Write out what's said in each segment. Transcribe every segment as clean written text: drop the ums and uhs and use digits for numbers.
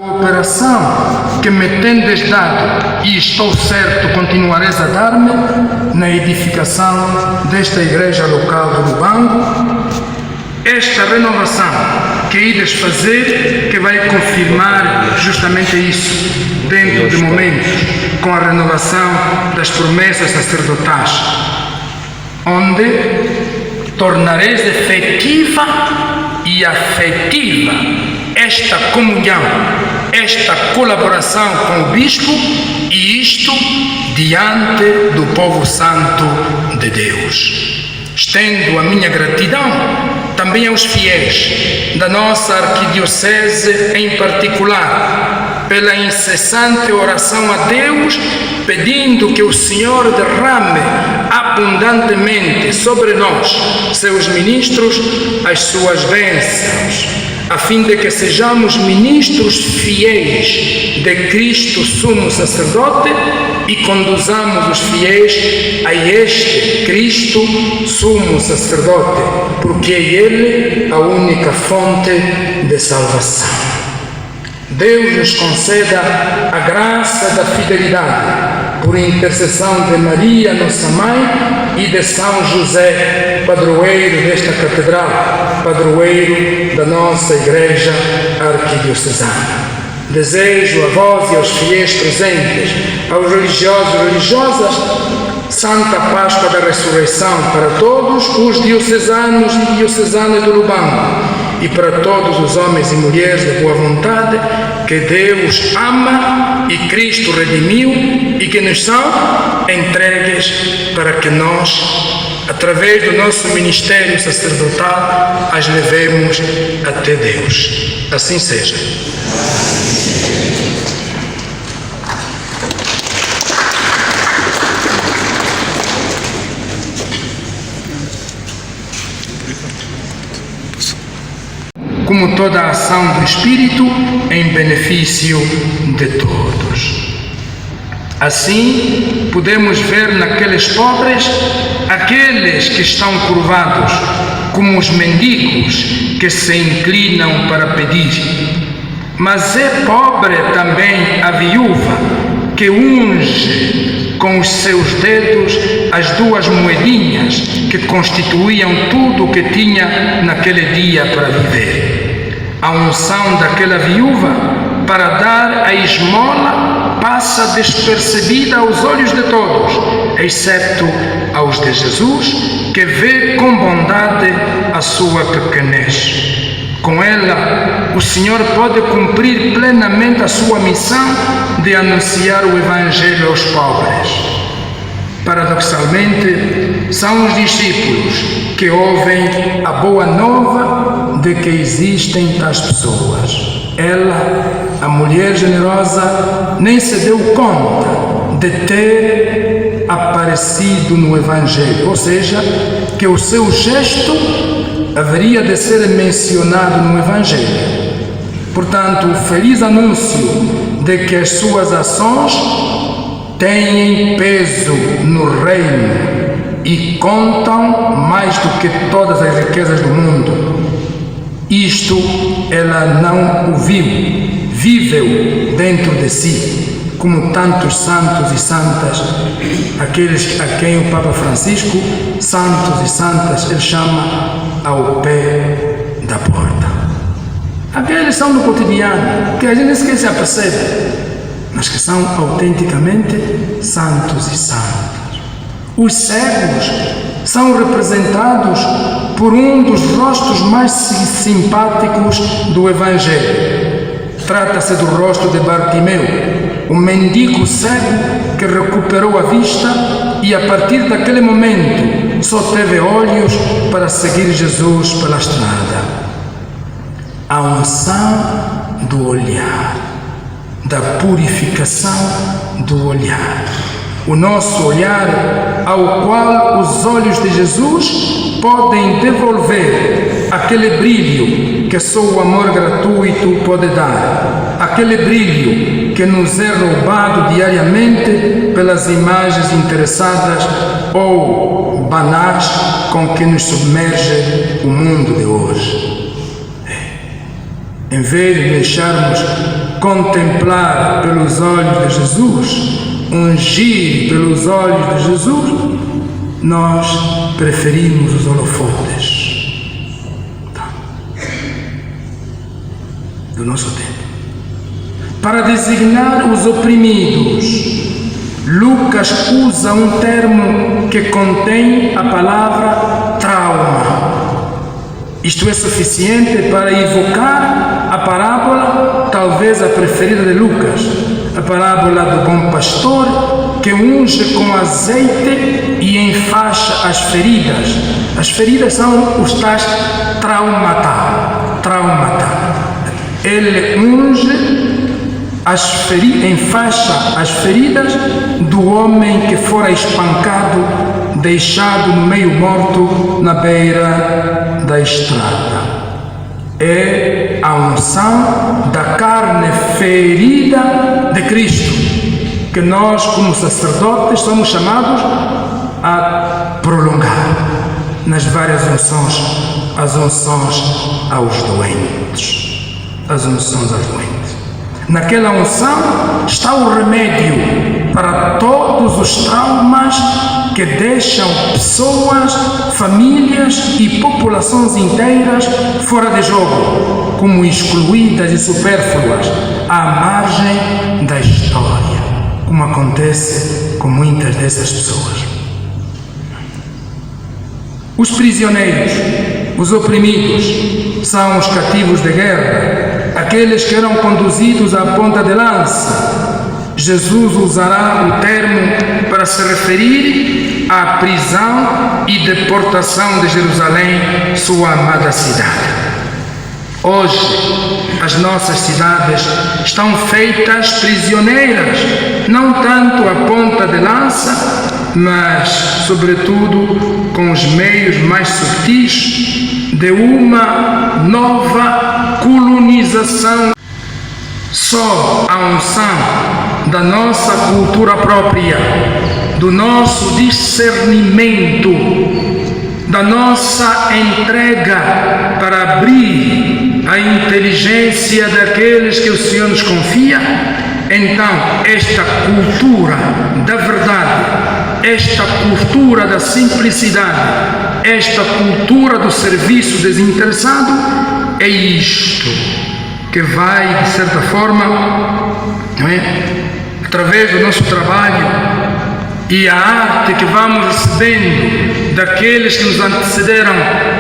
Cooperação que me tendes dado, e estou certo continuares a dar-me, na edificação desta igreja local do Lubango, esta renovação que ides fazer, que vai confirmar justamente isso, dentro de momentos, com a renovação das promessas sacerdotais, onde tornareis efetiva e afetiva esta comunhão, esta colaboração com o Bispo, e isto diante do povo santo de Deus. Estendo a minha gratidão também aos fiéis da nossa arquidiocese em particular, pela incessante oração a Deus, pedindo que o Senhor derrame abundantemente sobre nós, seus ministros, as suas bênçãos, a fim de que sejamos ministros fiéis de Cristo sumo sacerdote e conduzamos os fiéis a este Cristo sumo sacerdote, porque é Ele a única fonte de salvação. Deus nos conceda a graça da fidelidade, por intercessão de Maria, nossa Mãe, e de São José, padroeiro desta catedral, padroeiro da nossa Igreja Arquidiocesana. Desejo a vós e aos fiéis presentes, aos religiosos e religiosas, Santa Páscoa da Ressurreição para todos os diocesanos e diocesanas do Lubango, e para todos os homens e mulheres de boa vontade que Deus ama e Cristo redimiu e que nos são entregues para que nós, através do nosso ministério sacerdotal, as levemos até Deus. Assim seja. Como toda a ação do Espírito, em benefício de todos. Assim, podemos ver naqueles pobres aqueles que estão curvados, como os mendigos que se inclinam para pedir. Mas é pobre também a viúva que unge com os seus dedos as duas moedinhas que constituíam tudo o que tinha naquele dia para viver. A unção daquela viúva para dar a esmola passa despercebida aos olhos de todos, exceto aos de Jesus, que vê com bondade a sua pequenez. Com ela, o Senhor pode cumprir plenamente a sua missão de anunciar o Evangelho aos pobres. Paradoxalmente, são os discípulos que ouvem a boa nova de que existem tais pessoas. Ela, a mulher generosa, nem se deu conta de ter aparecido no Evangelho, ou seja, que o seu gesto haveria de ser mencionado no Evangelho. Portanto, o feliz anúncio de que as suas ações têm peso no reino e contam mais do que todas as riquezas do mundo. Isto ela não o viu, viveu dentro de si, como tantos santos e santas, aqueles a quem o Papa Francisco, santos e santas, ele chama ao pé da porta. Aqueles são do cotidiano, que a gente nem sequer se apercebe, mas que são autenticamente santos e santas. Os cegos são representados por um dos rostos mais simpáticos do Evangelho. Trata-se do rosto de Bartimeu, um mendigo cego que recuperou a vista e a partir daquele momento só teve olhos para seguir Jesus pela estrada. A unção do olhar, da purificação do olhar. O nosso olhar ao qual os olhos de Jesus podem devolver aquele brilho que só o amor gratuito pode dar, aquele brilho que nos é roubado diariamente pelas imagens interessadas ou banais com que nos submerge o mundo de hoje. Em vez de deixarmos contemplar pelos olhos de Jesus, ungir pelos olhos de Jesus, nós preferimos os holofotes do nosso tempo. Para designar os oprimidos, Lucas usa um termo que contém a palavra trauma. Isto é suficiente para evocar a parábola, talvez a preferida de Lucas, a parábola do bom pastor, que unge com azeite e enfaixa as feridas. As feridas são os tais traumata. Ele unge enfaixa as feridas do homem que fora espancado, deixado no meio morto na beira da estrada. É a unção da carne ferida de Cristo, que nós, como sacerdotes, somos chamados a prolongar nas várias unções, as unções aos doentes. As unções aos doentes. Naquela unção está o remédio para todos os traumas que deixam pessoas, famílias e populações inteiras fora de jogo, como excluídas e supérfluas, à margem da história, como acontece com muitas dessas pessoas. Os prisioneiros, os oprimidos, são os cativos de guerra, aqueles que eram conduzidos à ponta de lança. Jesus usará o termo para se referir à prisão e deportação de Jerusalém, sua amada cidade. Hoje, as nossas cidades estão feitas prisioneiras, não tanto à ponta de lança, mas, sobretudo, com os meios mais sutis de uma nova colonização. Só a unção da nossa cultura própria, do nosso discernimento, da nossa entrega para abrir a inteligência daqueles que o Senhor nos confia, então esta cultura da verdade, esta cultura da simplicidade, esta cultura do serviço desinteressado, é isto que vai, de certa forma, não é? Através do nosso trabalho e a arte que vamos recebendo daqueles que nos antecederam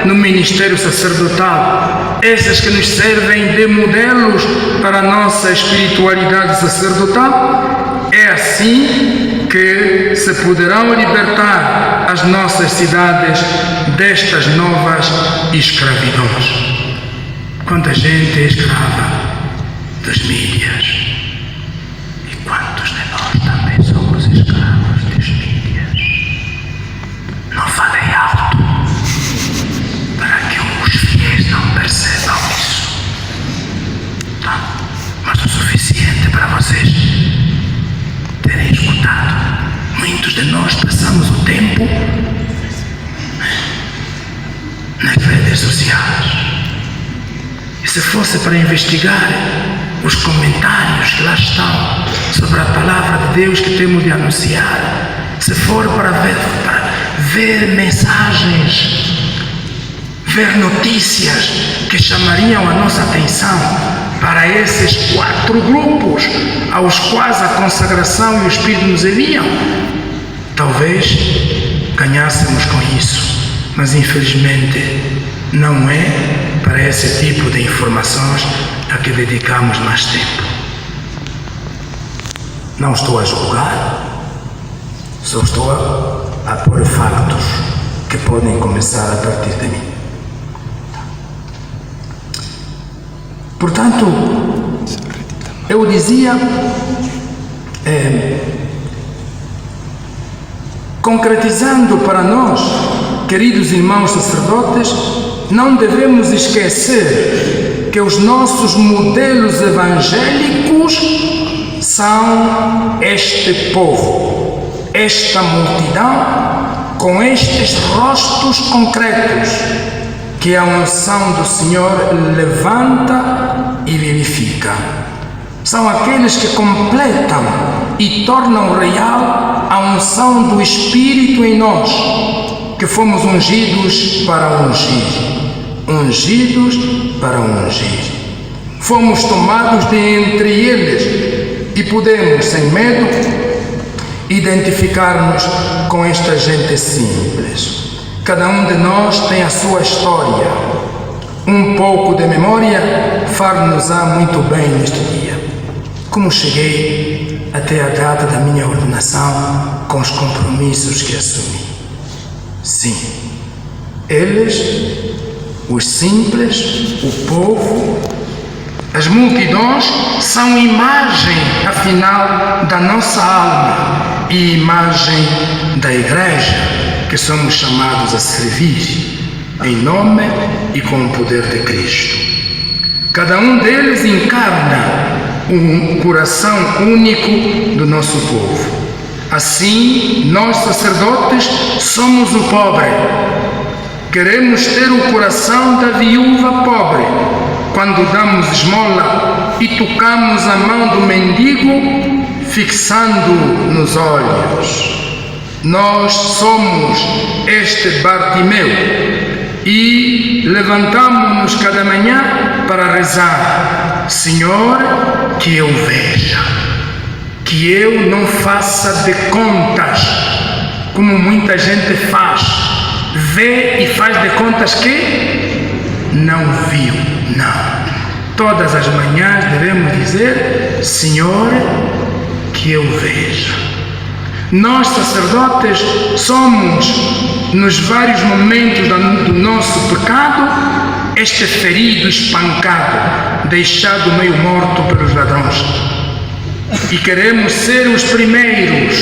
no ministério sacerdotal, esses que nos servem de modelos para a nossa espiritualidade sacerdotal, é assim que se poderão libertar as nossas cidades destas novas escravidões. Quanta gente é escrava das mídias, e quantos de nós também somos escravos das mídias. Não falei alto para que os fiéis não percebam isso, tá? Mas o suficiente para vocês terem escutado. Muitos de nós passamos o tempo nas redes sociais. E se fosse para investigar os comentários que lá estão sobre a palavra de Deus que temos de anunciar, se for para ver mensagens, ver notícias que chamariam a nossa atenção para esses 4 grupos aos quais a consagração e o Espírito nos enviam, talvez ganhássemos com isso, mas infelizmente não é para esse tipo de informações a que dedicamos mais tempo. Não estou a julgar, só estou a pôr factos que podem começar a partir de mim. Portanto, eu dizia, concretizando para nós, queridos irmãos sacerdotes, não devemos esquecer que os nossos modelos evangélicos são este povo, esta multidão, com estes rostos concretos que a unção do Senhor levanta e vivifica. são aqueles que completam e tornam real a unção do Espírito em nós, que fomos ungidos para ungir. Ungidos para ungir. Fomos tomados de entre eles e podemos, sem medo, identificar-nos com esta gente simples. Cada um de nós tem a sua história. Um pouco de memória far-nos-á muito bem neste dia. Como cheguei até a data da minha ordenação com os compromissos que assumi. Sim, eles, os simples, o povo, as multidões são imagem, afinal, da nossa alma e imagem da Igreja, que somos chamados a servir, em nome e com o poder de Cristo. Cada um deles encarna um coração único do nosso povo. Assim, nós sacerdotes somos o pobre. Queremos ter o coração da viúva pobre quando damos esmola e tocamos a mão do mendigo, fixando nos olhos. Nós somos este Bartimeu e levantamos-nos cada manhã para rezar: Senhor, que eu veja, que eu não faça de contas, como muita gente faz, vê e faz de contas que não viu. Não. Todas as manhãs devemos dizer: Senhor, que eu veja. Nós, sacerdotes, somos, nos vários momentos do nosso pecado, este ferido, espancado, deixado meio morto pelos ladrões. E queremos ser os primeiros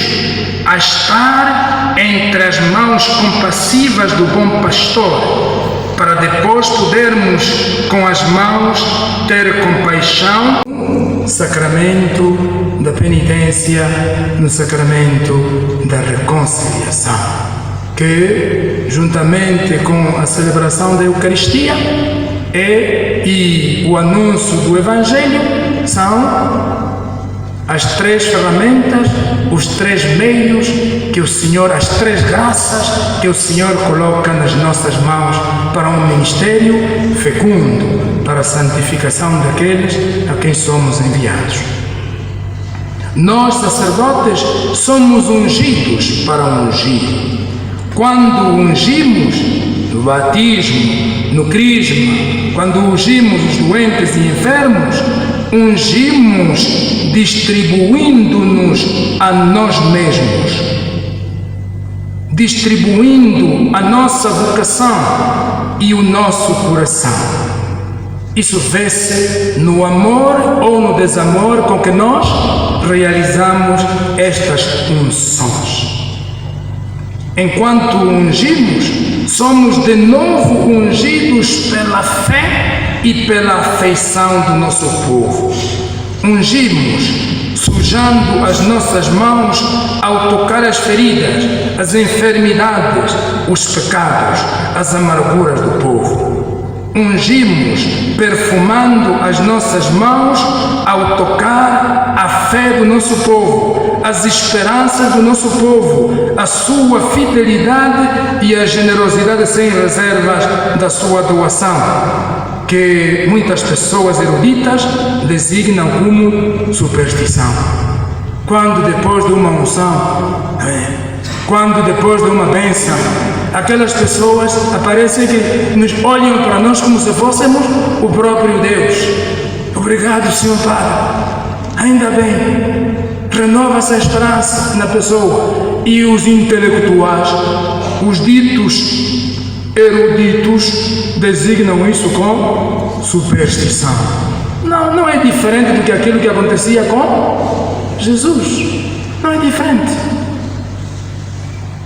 a estar entre as mãos compassivas do bom pastor, para depois podermos, com as mãos, ter compaixão. Sacramento da penitência, no sacramento da reconciliação, que, juntamente com a celebração da Eucaristia e o anúncio do Evangelho, são as três ferramentas, os três meios que o Senhor, as três graças que o Senhor coloca nas nossas mãos para um ministério fecundo, para a santificação daqueles a quem somos enviados. Nós, sacerdotes, somos ungidos para ungir. Quando ungimos, no batismo, no crisma, quando ungimos os doentes e enfermos, ungimos distribuindo-nos a nós mesmos, distribuindo a nossa vocação e o nosso coração. Isso vê-se no amor ou no desamor com que nós realizamos estas unções. Enquanto ungimos, somos de novo ungidos pela fé e pela afeição do nosso povo. Ungimos, sujando as nossas mãos ao tocar as feridas, as enfermidades, os pecados, as amarguras do povo. Ungimos, perfumando as nossas mãos ao tocar a fé do nosso povo, as esperanças do nosso povo, a sua fidelidade e a generosidade sem reservas da sua doação, que muitas pessoas eruditas designam como superstição. Quando depois de uma unção, quando depois de uma bênção, aquelas pessoas aparecem que nos olham para nós como se fôssemos o próprio Deus. Obrigado, Senhor Padre. Ainda bem, renova-se a esperança na pessoa. E os intelectuais, os ditos eruditos, designam isso com superstição. Não é diferente do que aquilo que acontecia com Jesus. Não é diferente.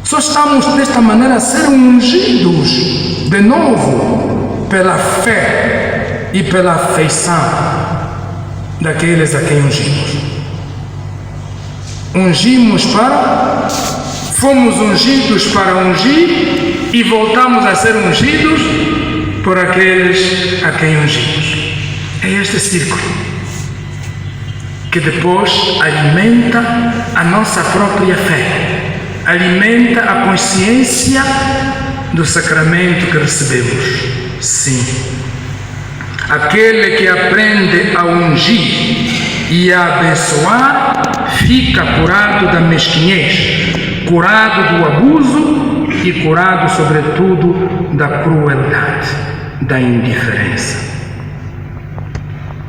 Só estamos desta maneira a ser ungidos de novo pela fé e pela afeição daqueles a quem ungimos. Fomos ungidos para ungir e voltamos a ser ungidos por aqueles a quem ungimos. É este círculo. que depois alimenta a nossa própria fé, alimenta a consciência do sacramento que recebemos. Sim, aquele que aprende a ungir e a abençoar fica curado da mesquinhez, curado do abuso e curado, sobretudo, da crueldade, da indiferença.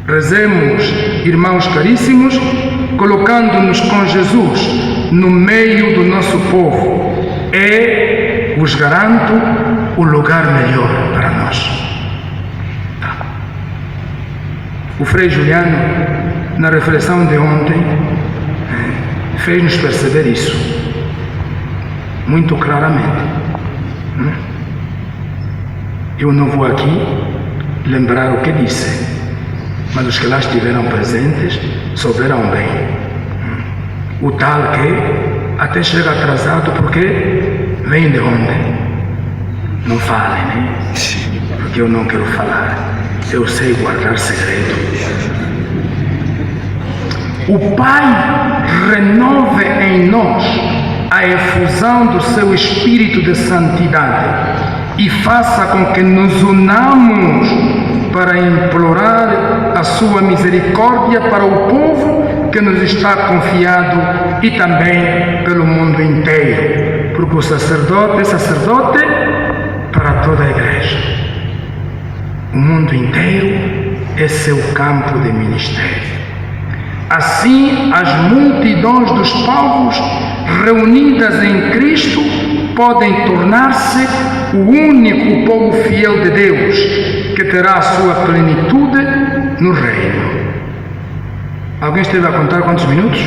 Rezemos, irmãos caríssimos, colocando-nos com Jesus no meio do nosso povo. É, vos garanto, o lugar melhor para nós. O Frei Juliano, na reflexão de ontem, fez-nos perceber isso muito claramente. Eu não vou aqui lembrar o que disse, mas os que lá estiveram presentes souberam bem. O tal que até chega atrasado porque vem de onde? Não falem, né? Porque eu não quero falar. Eu sei guardar segredo. O Pai renove em nós a efusão do seu Espírito de Santidade e faça com que nos unamos para implorar a sua misericórdia para o povo que nos está confiado e também pelo mundo inteiro, porque o sacerdote é sacerdote para toda a Igreja. O mundo inteiro é seu campo de ministério. Assim, as multidões dos povos reunidas em Cristo podem tornar-se o único povo fiel de Deus, que terá a sua plenitude no reino. Alguém esteve a contar quantos minutos?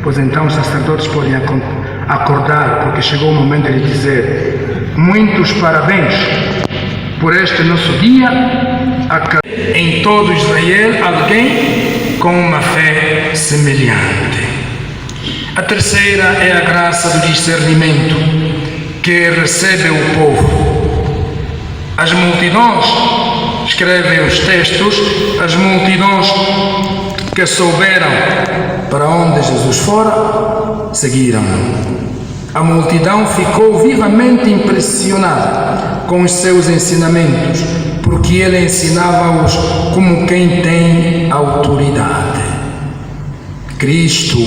Pois então os sacerdotes podem acordar, porque chegou o momento de lhe dizer muitos parabéns por este nosso dia. Em todo Israel alguém com uma fé semelhante. A terceira é a graça do discernimento que recebe o povo. As multidões, escrevem os textos, as multidões que souberam para onde Jesus fora, seguiram-no. A multidão ficou vivamente impressionada com os seus ensinamentos, porque ele ensinava-os como quem tem autoridade. Cristo,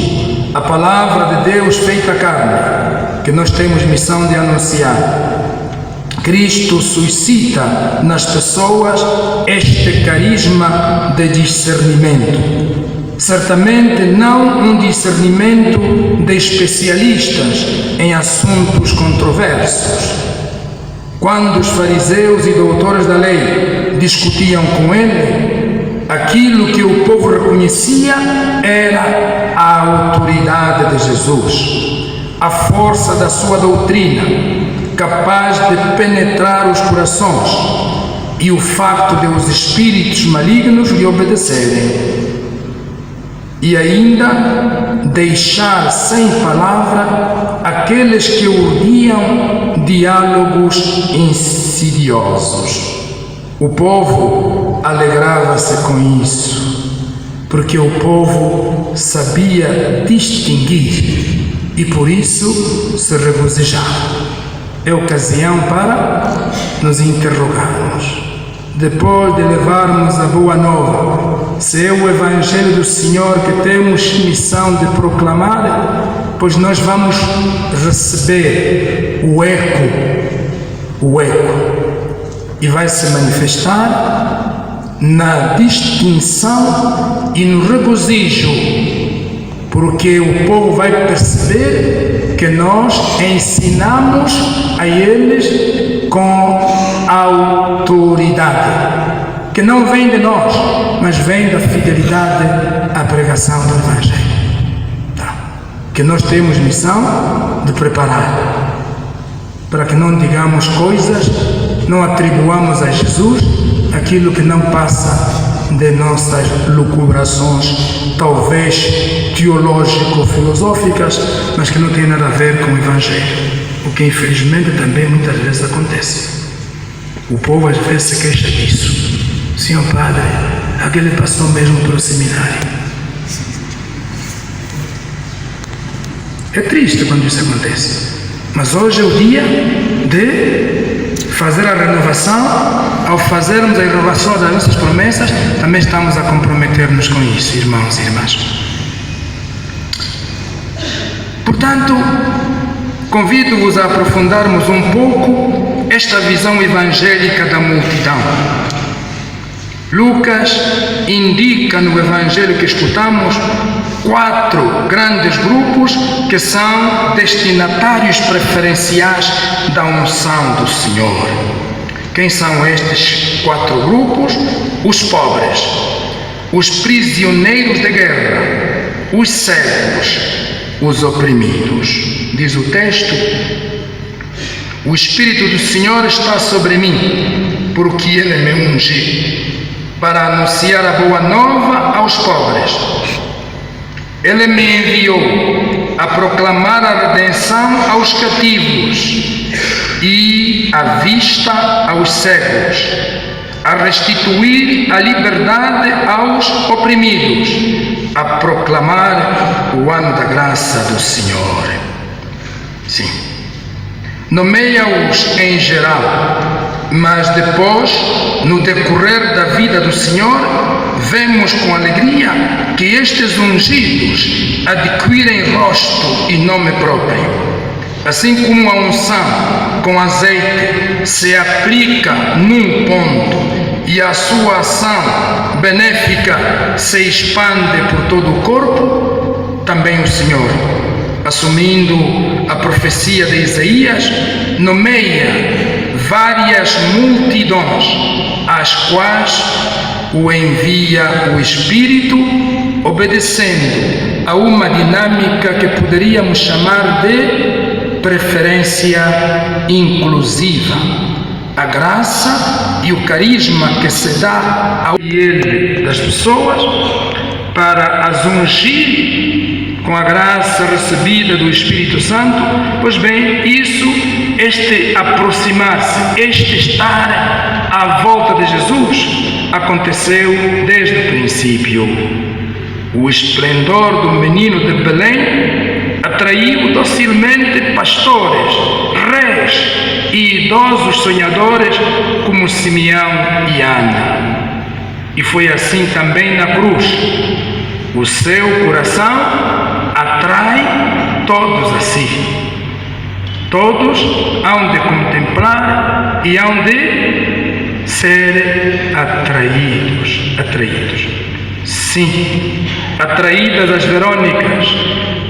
a palavra de Deus feita carne, que nós temos missão de anunciar. Cristo suscita nas pessoas este carisma de discernimento. Certamente não um discernimento de especialistas em assuntos controversos. Quando os fariseus e doutores da lei discutiam com ele, aquilo que o povo reconhecia era a autoridade de Jesus, a força da sua doutrina, capaz de penetrar os corações, e o facto de os espíritos malignos lhe obedecerem, e ainda deixar sem palavra aqueles que urdiam diálogos insidiosos. O povo alegrava-se com isso, porque o povo sabia distinguir e por isso se regozijava. É ocasião para nos interrogarmos. Depois de levarmos a boa nova, se é o Evangelho do Senhor que temos missão de proclamar, pois nós vamos receber o eco, e vai se manifestar na distinção e no regozijo, porque o povo vai perceber que nós ensinamos a eles com autoridade, que não vem de nós, mas vem da fidelidade à pregação do Evangelho. Que nós temos missão de preparar, para que não digamos coisas, não atribuamos a Jesus aquilo que não passa de nossas lucubrações, talvez teológico-filosóficas, mas que não tem nada a ver com o Evangelho, o que infelizmente também muitas vezes acontece. O povo às vezes se queixa disso. Senhor Padre, aquele passou mesmo para o seminário. É triste quando isso acontece, mas hoje é o dia de fazer a renovação. Ao fazermos a renovação das nossas promessas, também estamos a comprometer-nos com isso, irmãos e irmãs. Portanto, convido-vos a aprofundarmos um pouco esta visão evangélica da multidão. Lucas indica no evangelho que escutamos 4 grandes grupos que são destinatários preferenciais da unção do Senhor. Quem são estes 4 grupos? Os pobres, os prisioneiros de guerra, os cegos, os oprimidos. Diz o texto: o Espírito do Senhor está sobre mim, porque Ele me ungiu para anunciar a boa nova aos pobres. Ele me enviou a proclamar a redenção aos cativos e a vista aos cegos, a restituir a liberdade aos oprimidos, a proclamar o ano da graça do Senhor. Sim, nomeia-os em geral, mas depois, no decorrer da vida do Senhor, vemos com alegria que estes ungidos adquirem rosto e nome próprio. Assim como a unção com azeite se aplica num ponto e a sua ação benéfica se expande por todo o corpo, também o Senhor, assumindo a profecia de Isaías, nomeia várias multidões, às quais o envia o Espírito, obedecendo a uma dinâmica que poderíamos chamar de preferência inclusiva. A graça e o carisma que se dá ao ele das pessoas para as ungir com a graça recebida do Espírito Santo. Pois bem, este aproximar-se, este estar à volta de Jesus, aconteceu desde o princípio. O esplendor do menino de Belém atraiu docilmente pastores, reis e idosos sonhadores como Simeão e Ana. E foi assim também na cruz. O seu coração atrai todos a si. Todos hão de contemplar e hão de ser atraídos. Sim, atraídas as Verônicas,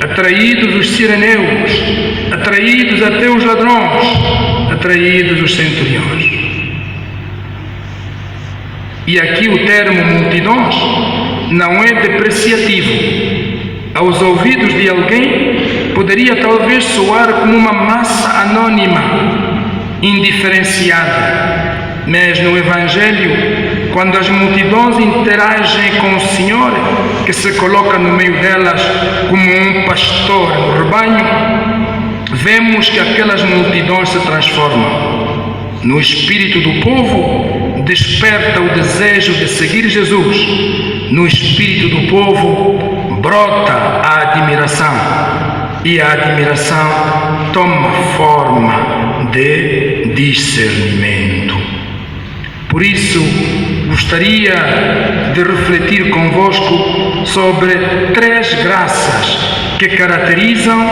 atraídos os Sireneus, atraídos até os ladrões, atraídos os centuriões. E aqui o termo multidões não é depreciativo. Aos ouvidos de alguém poderia talvez soar como uma massa anônima, indiferenciada. Mas no Evangelho, quando as multidões interagem com o Senhor, que se coloca no meio delas como um pastor no rebanho, vemos que aquelas multidões se transformam. No espírito do povo desperta o desejo de seguir Jesus. No espírito do povo brota a admiração, e a admiração toma forma de discernimento. Por isso, gostaria de refletir convosco sobre 3 graças que caracterizam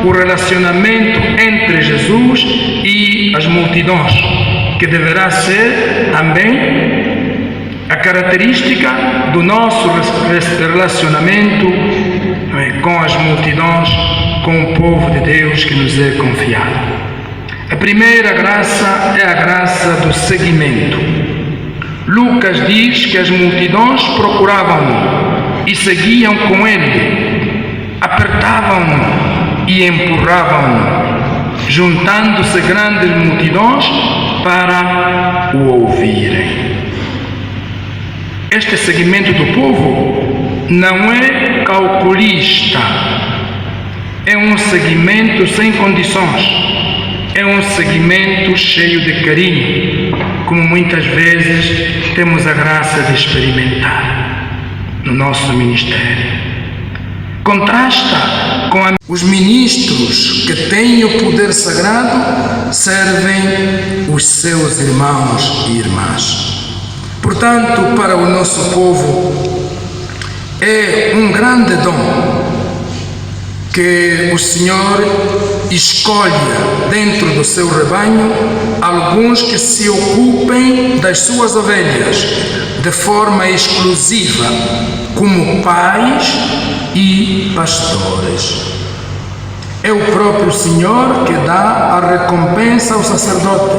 o relacionamento entre Jesus e as multidões, que deverá ser também a característica do nosso relacionamento com as multidões, com o povo de Deus que nos é confiado. A primeira graça é a graça do seguimento. Lucas diz que as multidões procuravam-no e seguiam com ele, apertavam-no e empurravam-no, juntando-se grandes multidões para o ouvirem. Este seguimento do povo não é calculista, é um seguimento sem condições. é um segmento cheio de carinho, como muitas vezes temos a graça de experimentar no nosso ministério. Contrasta com os ministros que têm o poder sagrado, servem os seus irmãos e irmãs. Portanto, para o nosso povo, é um grande dom que o Senhor escolha dentro do seu rebanho alguns que se ocupem das suas ovelhas de forma exclusiva, como pais e pastores. É o próprio Senhor que dá a recompensa ao sacerdote,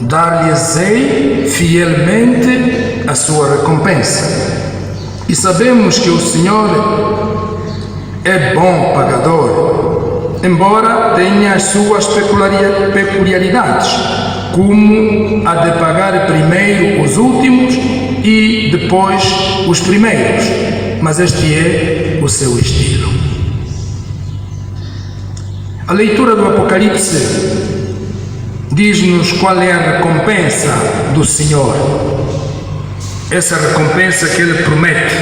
dar-lhes-ei fielmente a sua recompensa. E sabemos que o Senhor é bom pagador, embora tenha as suas peculiaridades, como a de pagar primeiro os últimos e depois os primeiros, mas este é o seu estilo. A leitura do Apocalipse diz-nos qual é a recompensa do Senhor, essa recompensa que Ele promete.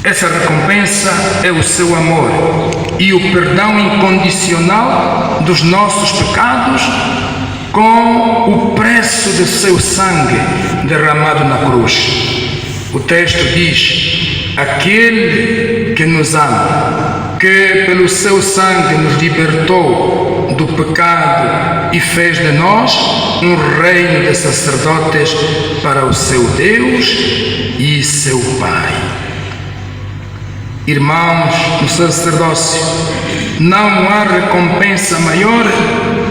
Essa recompensa é o seu amor e o perdão incondicional dos nossos pecados com o preço de seu sangue derramado na cruz. O texto diz: aquele que nos ama, que pelo seu sangue nos libertou do pecado e fez de nós um reino de sacerdotes para o seu Deus e seu Pai. Irmãos no sacerdócio, não há recompensa maior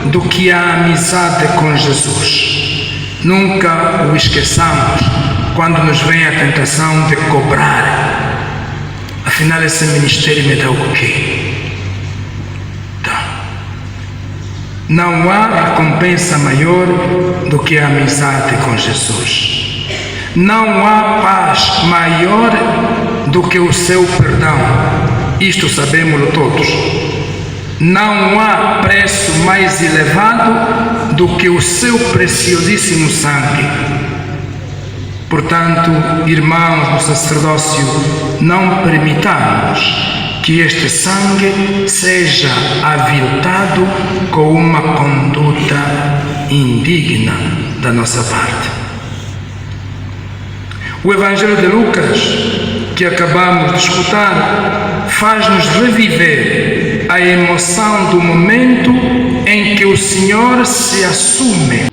do que a amizade com Jesus. Nunca o esqueçamos quando nos vem a tentação de cobrar. Afinal, esse ministério me dá o quê? Não há recompensa maior do que a amizade com Jesus. Não há paz maior do que o seu perdão. Isto sabemos todos. Não há preço mais elevado do que o seu preciosíssimo sangue. Portanto, irmãos do sacerdócio, não permitamos que este sangue seja aviltado com uma conduta indigna da nossa parte. O Evangelho de Lucas, que acabamos de escutar, faz-nos reviver a emoção do momento em que o Senhor se assume.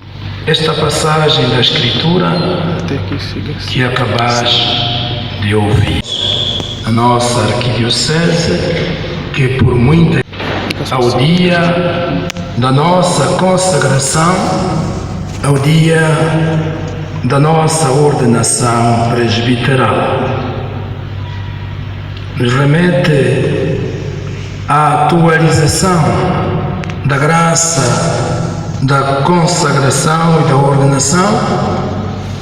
Esta passagem da Escritura que acabas de ouvir. A nossa arquidiocese, que por muita ao dia da nossa consagração, ao dia da nossa ordenação presbiteral, nos remete à atualização da graça da consagração e da ordenação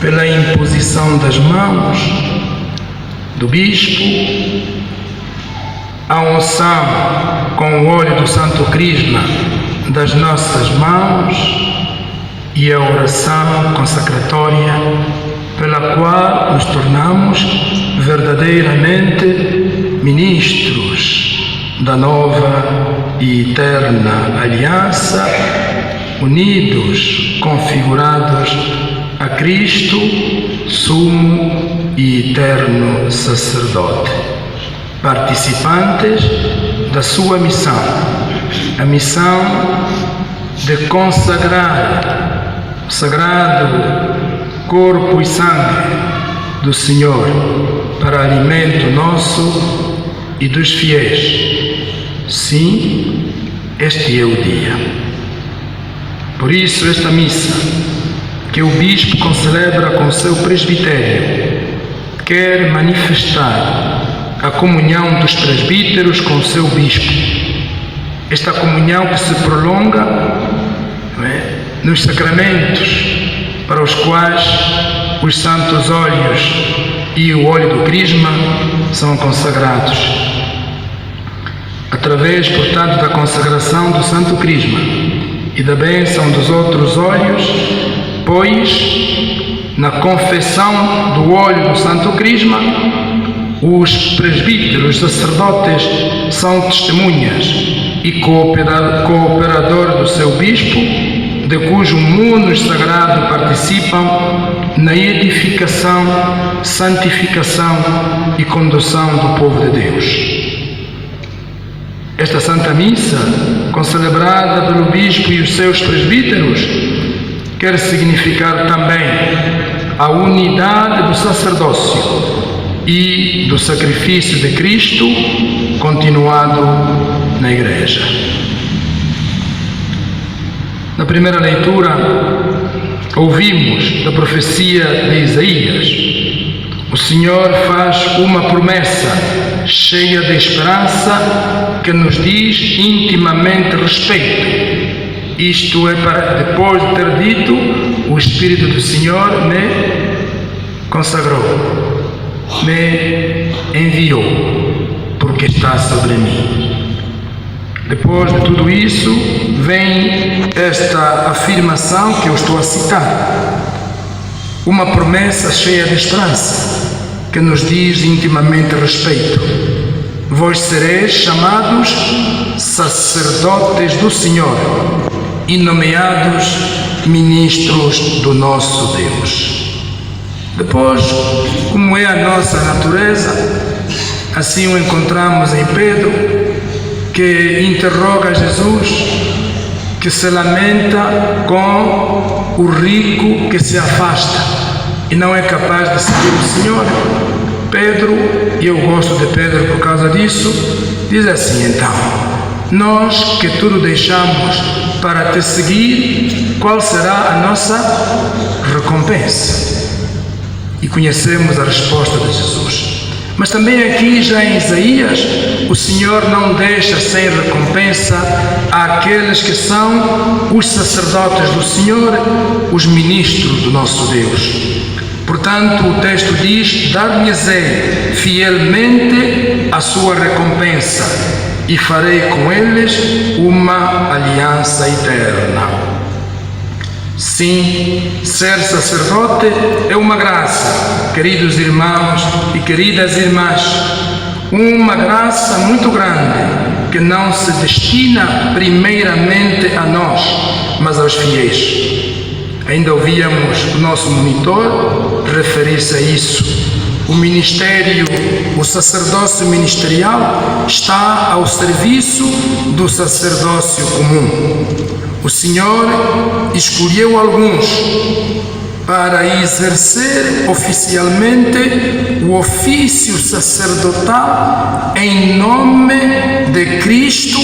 pela imposição das mãos do bispo, a unção com o óleo do Santo Crisma das nossas mãos e a oração consacratória pela qual nos tornamos verdadeiramente ministros da nova e eterna aliança, unidos, configurados a Cristo, sumo e eterno sacerdote, participantes da sua missão, a missão de consagrar o sagrado corpo e sangue do Senhor para alimento nosso e dos fiéis. Sim, este é o dia. Por isso, esta missa que o bispo concelebra com seu presbitério quer manifestar a comunhão dos presbíteros com seu bispo. Esta comunhão que se prolonga nos sacramentos para os quais os santos óleos e o óleo do Crisma são consagrados. A através, portanto, da consagração do Santo Crisma e da bênção dos outros óleos, pois, na confessão do óleo do Santo Crisma, os presbíteros, os sacerdotes, são testemunhas e cooperador do seu bispo, de cujo munus sagrado participam na edificação, santificação e condução do povo de Deus. Esta Santa Missa, concelebrada pelo bispo e os seus presbíteros, quer significar também a unidade do sacerdócio e do sacrifício de Cristo continuado na Igreja. Na primeira leitura, ouvimos da profecia de Isaías. O Senhor faz uma promessa cheia de esperança que nos diz intimamente respeito. Isto é, para depois de ter dito, o Espírito do Senhor me consagrou, me enviou, porque está sobre mim. Depois de tudo isso, vem esta afirmação que eu estou a citar. Uma promessa cheia de esperança, que nos diz intimamente respeito. Vós sereis chamados sacerdotes do Senhor e nomeados ministros do nosso Deus. Depois, como é a nossa natureza, assim o encontramos em Pedro, que interroga Jesus, que se lamenta com o rico que se afasta e não é capaz de seguir o Senhor. Pedro, e eu gosto de Pedro por causa disso, diz assim: então, nós que tudo deixamos para te seguir, qual será a nossa recompensa? E conhecemos a resposta de Jesus. Mas também aqui, já em Isaías, o Senhor não deixa sem recompensa àqueles que são os sacerdotes do Senhor, os ministros do nosso Deus. Portanto, o texto diz: dar-lhes-ei fielmente a sua recompensa e farei com eles uma aliança eterna. Sim, ser sacerdote é uma graça, queridos irmãos e queridas irmãs, uma graça muito grande, que não se destina primeiramente a nós, mas aos fiéis. Ainda ouvíamos o nosso monitor referir-se a isso. O ministério, o sacerdócio ministerial está ao serviço do sacerdócio comum. O Senhor escolheu alguns para exercer oficialmente o ofício sacerdotal em nome de Cristo